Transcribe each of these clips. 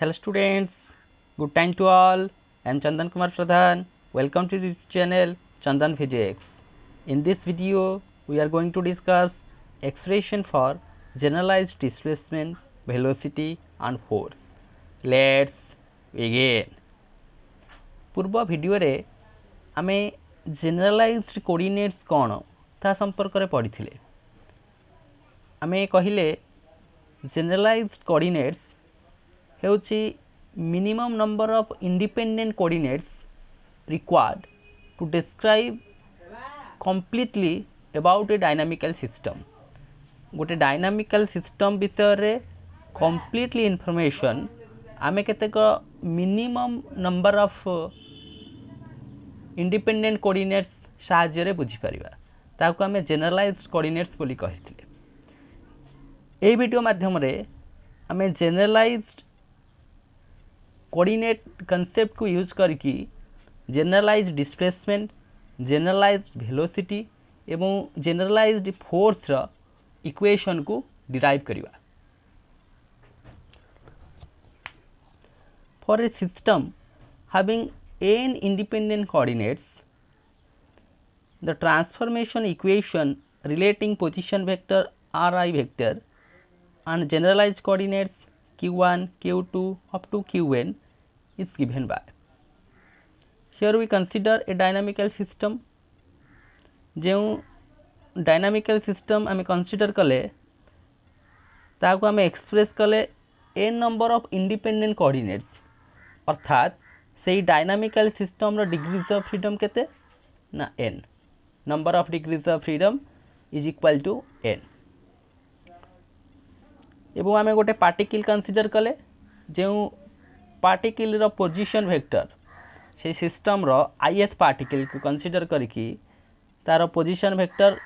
Hello students, good time to all. I am Chandan Kumar Pradhan. Welcome to the channel Chandan Physics. In this video, we are going to discuss expression for generalized displacement, velocity and force. Let's begin. पूर्व video रे आमे generalised coordinates कौन ता संपर्क रे पढ़िथिले. आमे कहिले जनरलाइज्ड कोऑर्डिनेट्स हेउची minimum number of independent coordinates required to describe completely about a dynamical system. गोटे डायनामिकल सिस्टम विषय रे कंप्लीटली इंफॉर्मेशन आमे केतेक minimum number of independent coordinates साहाय्य रे बुझी परिबा ताको आमे जनरलाइज्ड कोऑर्डिनेट्स बोली कहिथिले. ए वीडियो माध्यम रे आमे जनरलाइज्ड कोऑर्डिनेट कंसेप्ट को यूज करके जनरलाइज्ड डिस्प्लेसमेंट, जनरलाइज्ड वेलोसिटी एवं जनरलाइज्ड फोर्स रा इक्वेशन को डिराइव करिवा. For a system having n independent coordinates, the transformation equation relating position vector ri vector and generalized coordinates q1, q2 up to qn is given by. Here we consider a dynamical system. जो dynamical system आमे consider कले ताको आमे express कले n number of independent coordinates, अर्थात से dynamical system रो degrees of freedom केते ना n, number of degrees of freedom is equal to n. एवं आमे गोटे पार्टिकल कंसीडर कले जो पार्टिकल रो पोजीशन वेक्टर से सिस्टम रो ith पार्टिकल को कंसीडर करके तार पोजीशन वेक्टर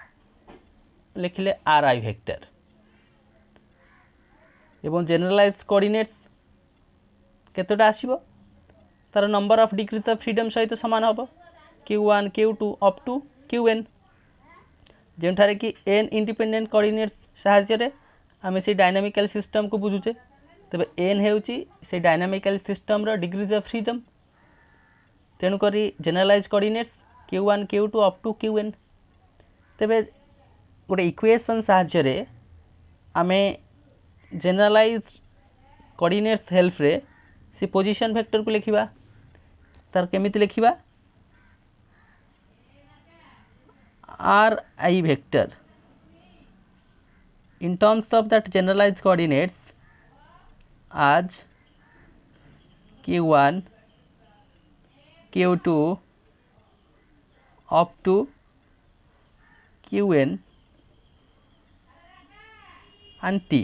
लिखले ri वेक्टर एवं जनरलाइज कोऑर्डिनेट्स केतोटा आसीबो तार number of degrees of freedom सहित समान हम q1, q2 up to qn, जेठारे कि n इंडिपेंडेंट कोऑर्डिनेट्स साहाय्य रे आमे से डायनामिकल सिस्टम को बुझुचे. तबे n हेउची से डायनामिकल सिस्टम रो डिग्रीज ऑफ फ्रीडम. तेणु करी generalise coordinates q1, q2 up to qn. तबे गोटे इक्वेशन साहाय्य रे आमे जनरलाइज कोऑर्डिनेट्स हेल्प रे से पोजीशन वेक्टर को लिखिबा. तार केमिति लिखिबा R I vector in terms of that generalized coordinates as q1, q2 up to qn and t,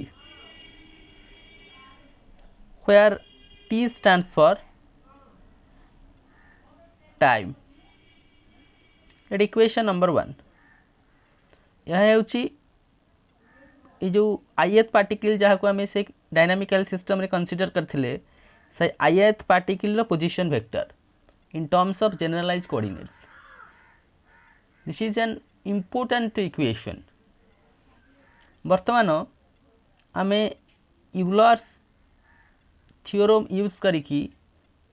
where t stands for time. At equation number 1. यह हेउची ये जो ith पार्टिकल जहाँ को आमे से डायनामिकल सिस्टम रे कंसीडर करथिले से ith पार्टिकल रो position vector in terms of generalized coordinates. This is an important equation. वर्तमान आमे यूलर्स थ्योरम यूज करिकी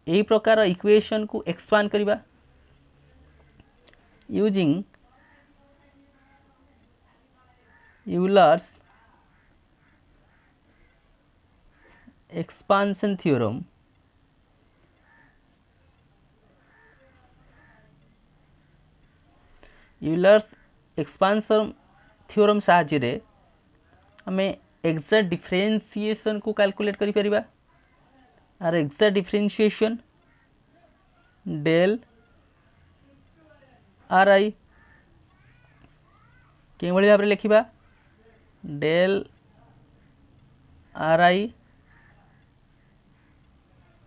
यही प्रकार इक्वेशन को एक्सपांड करिबा. Using Euler's expansion theorem, Euler's expansion theorem साहाय्य रे हमें एक्साक्ट डिफरेंशिएशन को कैलकुलेट करि परिबा. आर exact differentiation del R I के भली भाव लिखा del R I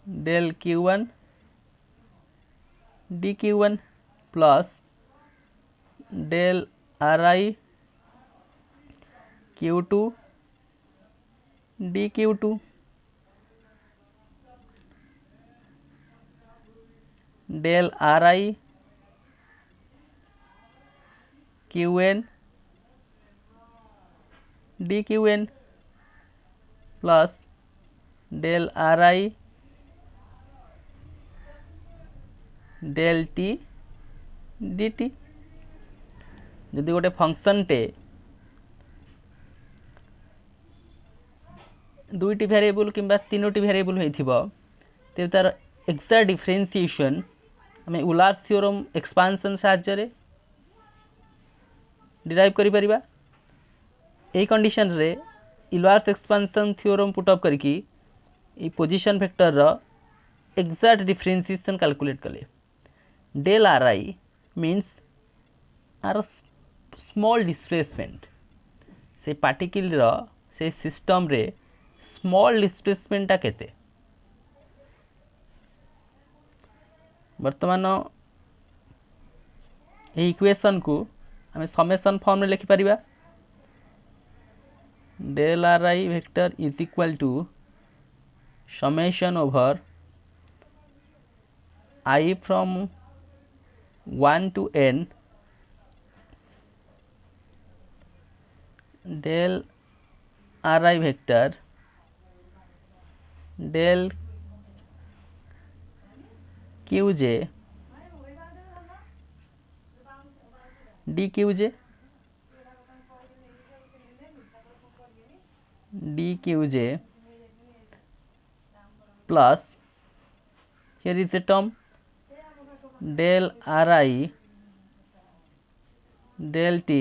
del q1 D q1 plus del R I q2 D q2 del R I qn D qn plus del R I del t dt जदि गोटे function टे दुईटी variable किंबा तीनोटी variable होइथिबो ते तार एक्साक्ट डिफरेंशिएशन आम उलार्स theorem expansion साहाय्य derive करि परिबा। एई condition रे उलार्स एक्सपांशन थ्योरम पुटअप करके ये पोजीशन वेक्टर रो एक्साक्ट डिफरेंशिएशन कैलकुलेट कले। Del R I means R small displacement से पार्टिकल रो से सिस्टम रे स्मॉल डिस्प्लेसमेंटा केते वर्तमान ये इक्वेशन को आम समेसन फॉर्म रे लिखि परिबा। Del R I vector is equal to summation over I from 1 to n del ri vector del qj dqj dqj plus here is a term del ri del t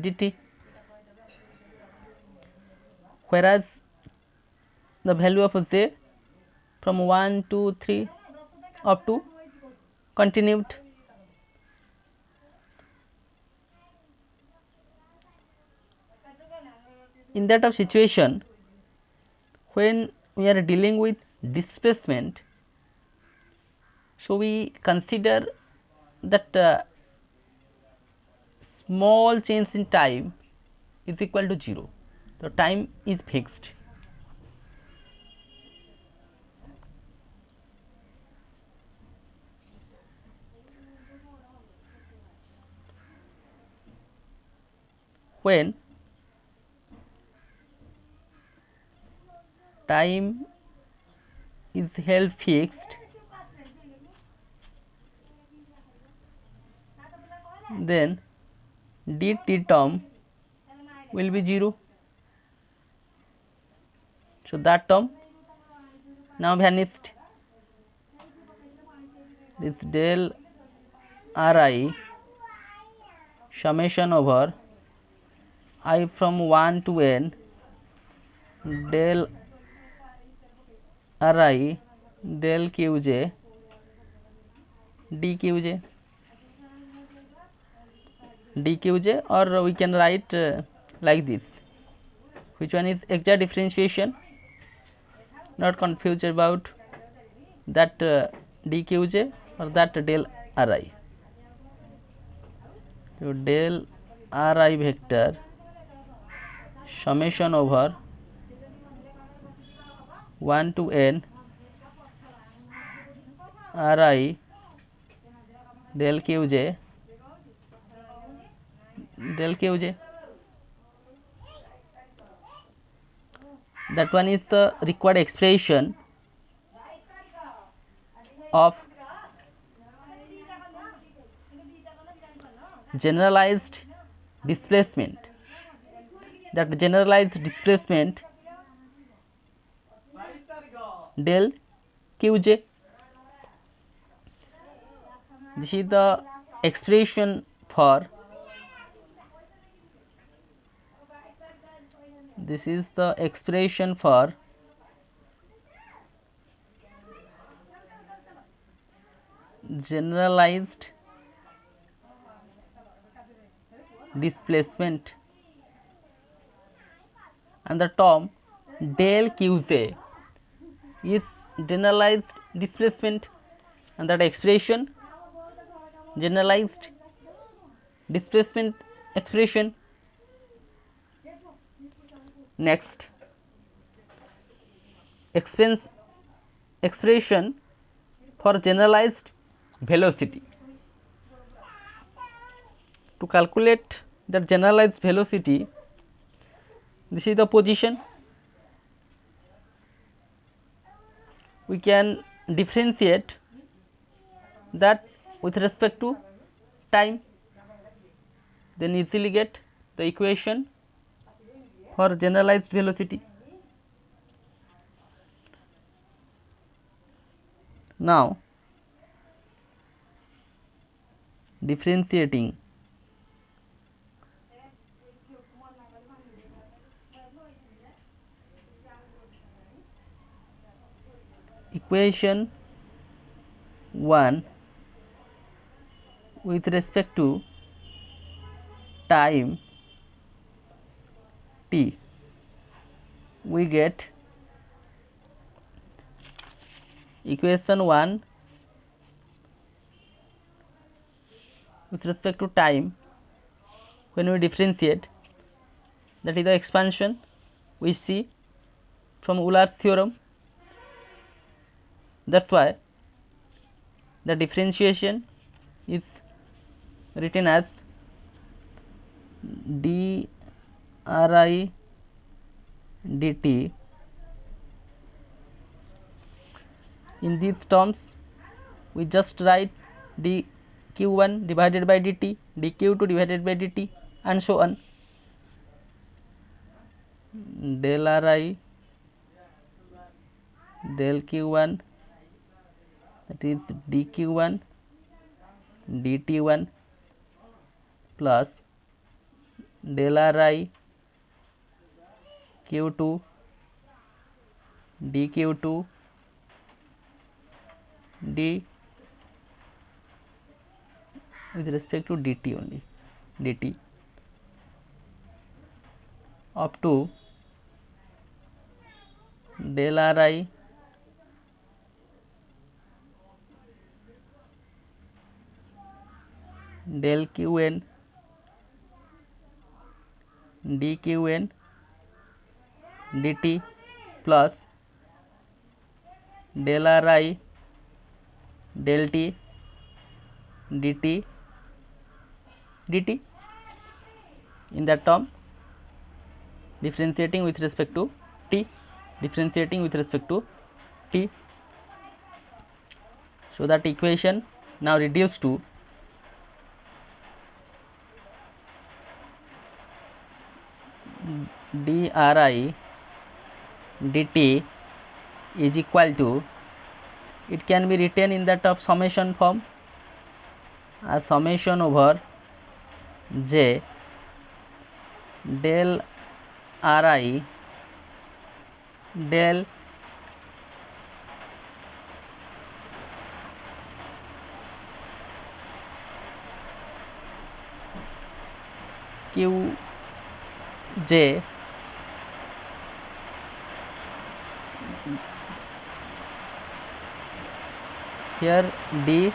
dt, whereas the value of j from 1 to 3 up to continued. In that of situation when we are dealing with displacement, so we consider that small change in time is equal to 0. The time is fixed. When time is held fixed, then dt term will be 0. So that term now vanished. This del ri summation over I from 1 to n del ri del qj dqj dqj, or we can write like this. Which one is exact differentiation? Not confused about that dqj or that del ri. So del ri vector summation over 1 to n ri del qj del qj. That one is the required expression of generalized displacement. That generalized displacement del qj. This is the expression for generalized displacement, and the term del qj is generalized displacement, and that expression generalized displacement expression. Next, expression for generalized velocity. To calculate that generalized velocity, this is the position. We can differentiate that with respect to time, then easily get the equation for generalized velocity. Now differentiating equation 1 with respect to time t, we get equation 1 with respect to time when we differentiate, that is the expansion we see from Euler's theorem. That is why the differentiation is written as dri dt. In these terms we just write dq1 divided by dt, dq2 divided by dt, and so on. Del ri del q1, that is dq1 dt1 plus del ri q2 dq2 d with respect to dt only, dt, up to del ri del qn dqn dt plus del ri del t dt dt. In that term, differentiating with respect to t, differentiating with respect to t, so that equation now reduced to dri dt is equal to, it can be written in that of summation form as summation over j del ri del q j here d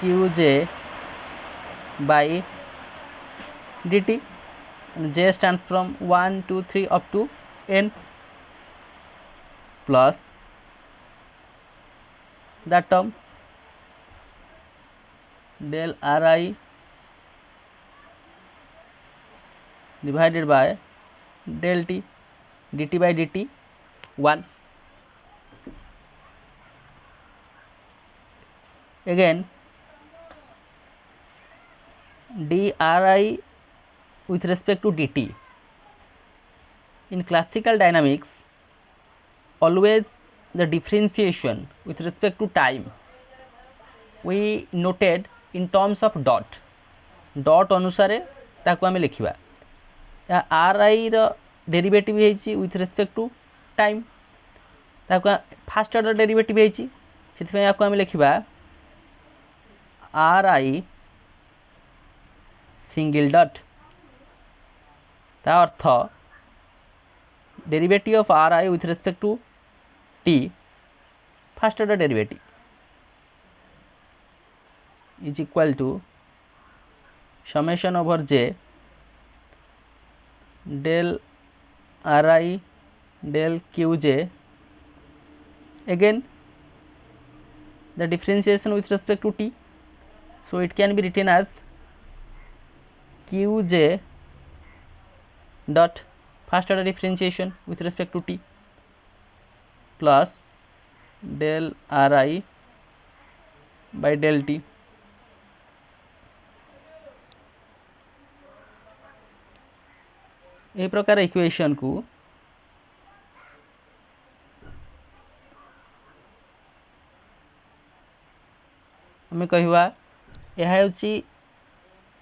qj by dt, and j stands from 1 2 3 up to n, plus that term del ri divided by del t dt by dt 1. Again dri with respect to dt. In classical dynamics, always the differentiation with respect to time we noted in terms of dot, dot अनुसारे ताकू आमे लिखिबा. ri रो derivative हेछि with respect to time, ताकू first order derivative हेछि, सेथिमे याकू आमे लिखिबा ri सिंगल डॉट. ता अर्थ derivative of ri with respect to t, first order derivative, is equal to summation over j del ri del qj. Again the differentiation with respect to t, so it can be written as qj dot first order differentiation with respect to t plus del R I by del T. ए प्रकार equation को आम कहवा यह हूँ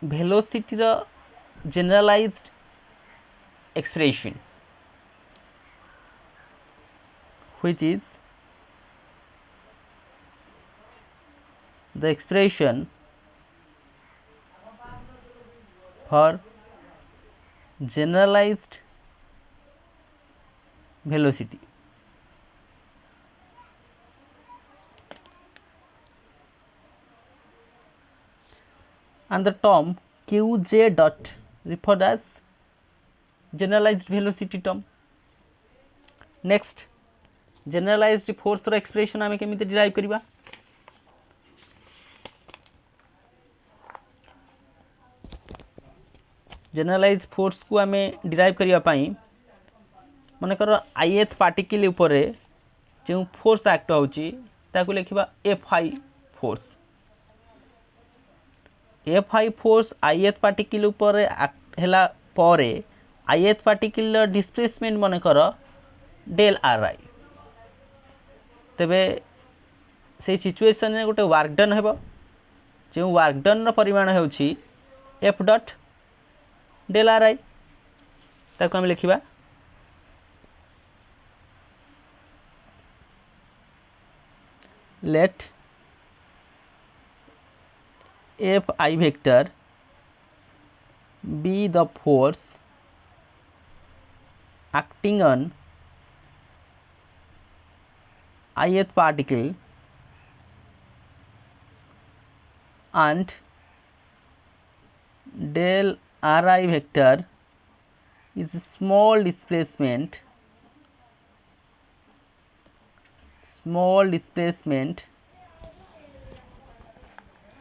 velocity रो generalized expression which is the expression for generalized velocity. And the term qj dot referred as generalized velocity term. Next, generalized force row expression आमे केमिति derive करिबा। जनरलाइज फोर्स को आमे डिराइव करिया पाई मनकर ith पार्टिकल उपरे जो force act होची ताकू लिखिबा fi force. fi force ith particle उपरे एक्ट हैला परे ith पार्टिकल डिस्प्लेसमेंट मनकर डेल आर आई। तेबे से सिचुएशन रे गोटे वर्क डन हेबो जो वर्क डन रो परिमाण हेउची F dot del R I ताको हम लिखिबा let F I vector be the force acting on ith particle and del ri vector is small displacement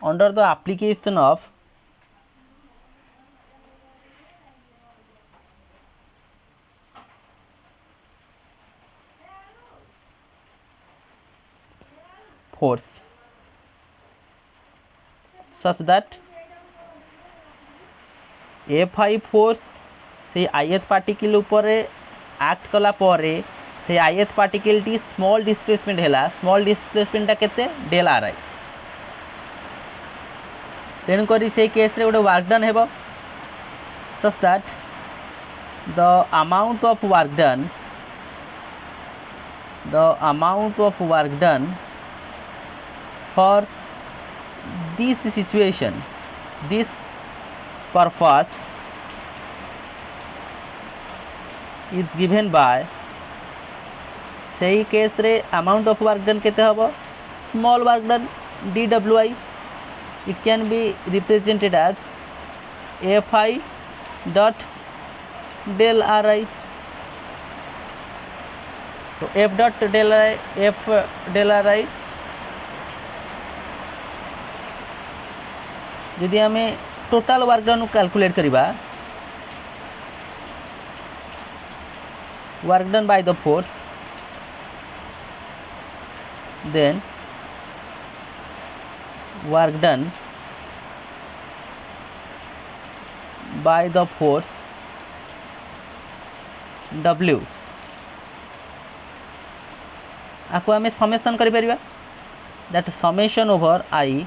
under the application of force such that fi force से ith particle ऊपर act कला परे से ith particle T small displacement हैला। Small displacement केते del R आई। तेणु करी से केस रे गोटे वर्क डन हेबो such that the amount of work done for this situation, this purpose is given by सही केस रे अमाउंट ऑफ वर्क डन केते हबो small work done dwi। it can be represented as fi dot del ri। तो f dot del ri यदि आम total work done calculate करिबा work done by the force then work done by the force W आपको आम summation करि परिबा that summation over I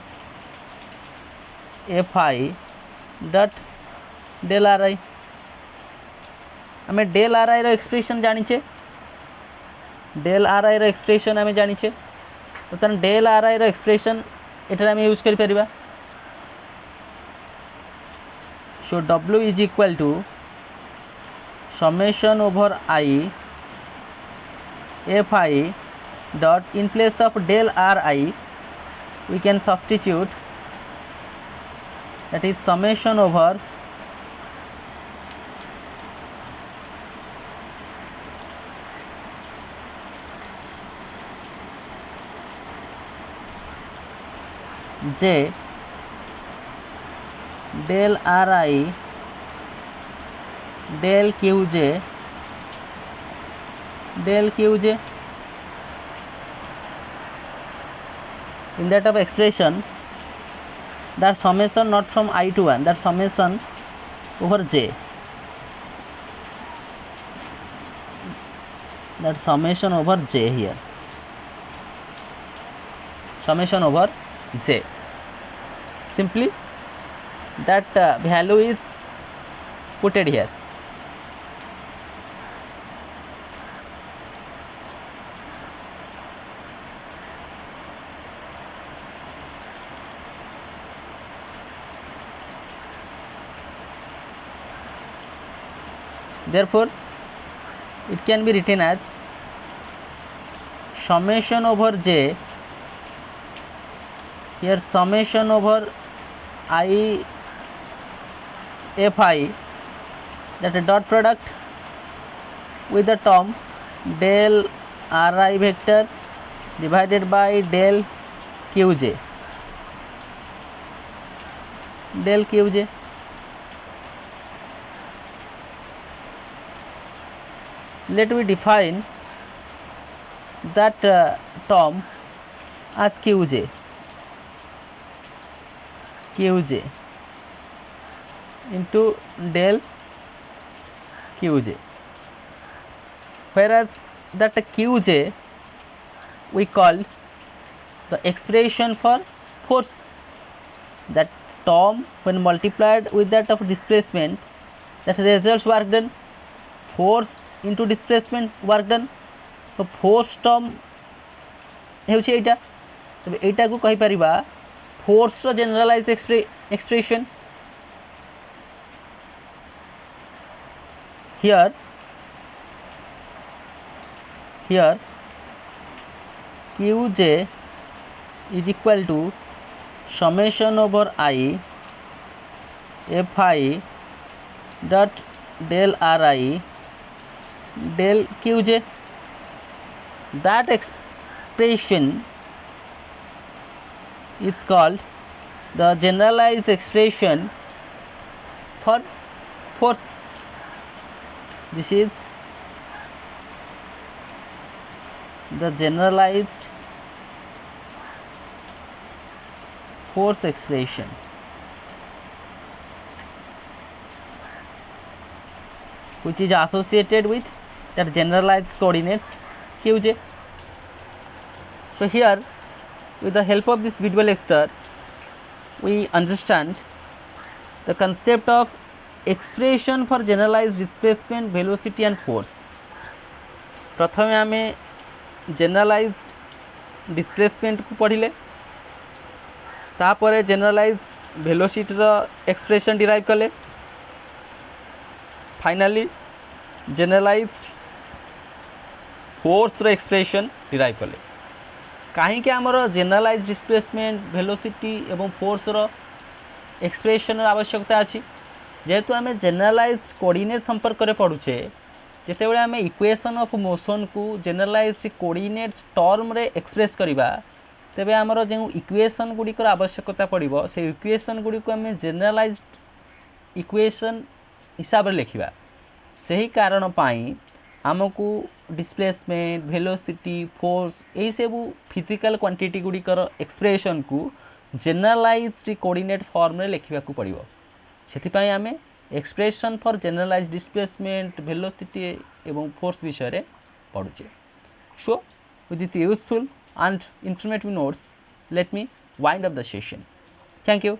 fi dot del R I. आम del R I रो expression जानिचे डेल आर आई रो expression आम जानिचे तो डेल आर आई रो एक्सप्रेशन एठार आम यूज करि परिबा। So W is equal to summation over I fi dot in place of del ri we can substitute that is summation over j del ri del qj in that of expression, that summation not from I to 1, that summation over j, that summation over j here, summation over j, simply that value is putted here. Therefore, it can be written as summation over j, here summation over I fi, that a dot product with the term del ri vector divided by del qj, del qj. Let me define that term as qj, qj into del qj, whereas that qj we call the expression for force, that term when multiplied with that of displacement, that results work done, force into displacement work done. तो force term हेउछि एटा, तबे एटा को कहि परिबा force रो generalize expression. here qj is equal to summation over I fi dot del ri del qj. That expression is called the generalized expression for force. This is the generalized force expression. Which is associated with that generalized coordinates qj. So here, with the help of this visual lecture, we understand the concept of expression for generalized displacement, velocity and force. प्रथमे आमे generalized displacement को पढ़िले, तापरे generalized velocity रो expression derive कले, finally generalized force रो expression derive कले. कहीं के आमर generalise displacement, velocity एवं फोर्स रो एक्सप्रेशन आवश्यकता अच्छी. जेहेतु आम जनरलाइज कोऑर्डिनेट संपर्क में पढ़ुचे, जिते आम इक्वेशन ऑफ मोशन को जनरलाइज कोऑर्डिनेट टर्म रे एक्सप्रेस करवा, तेबे आमर जो इक्वेशन गुड़िकर आवश्यकता पड़ो से इक्वेशन गुड़िक आम जनरलाइज इक्वेशन हिसाब से लिखा. सही कारण पाई आमको डिस्प्लेसमेंट, वेलोसिटी, फोर्स यही सब फिजिकल क्वांटिटी गुड़िकर एक्सप्रेशन को जनरलाइज्ड कोऑर्डिनेट फॉर्म में लिखा पड़ो. से आम expression for generalized displacement, velocity एवं फोर्स विषय पढ़ुचे. So with this useful and informative notes, let me wind up the session. Thank you.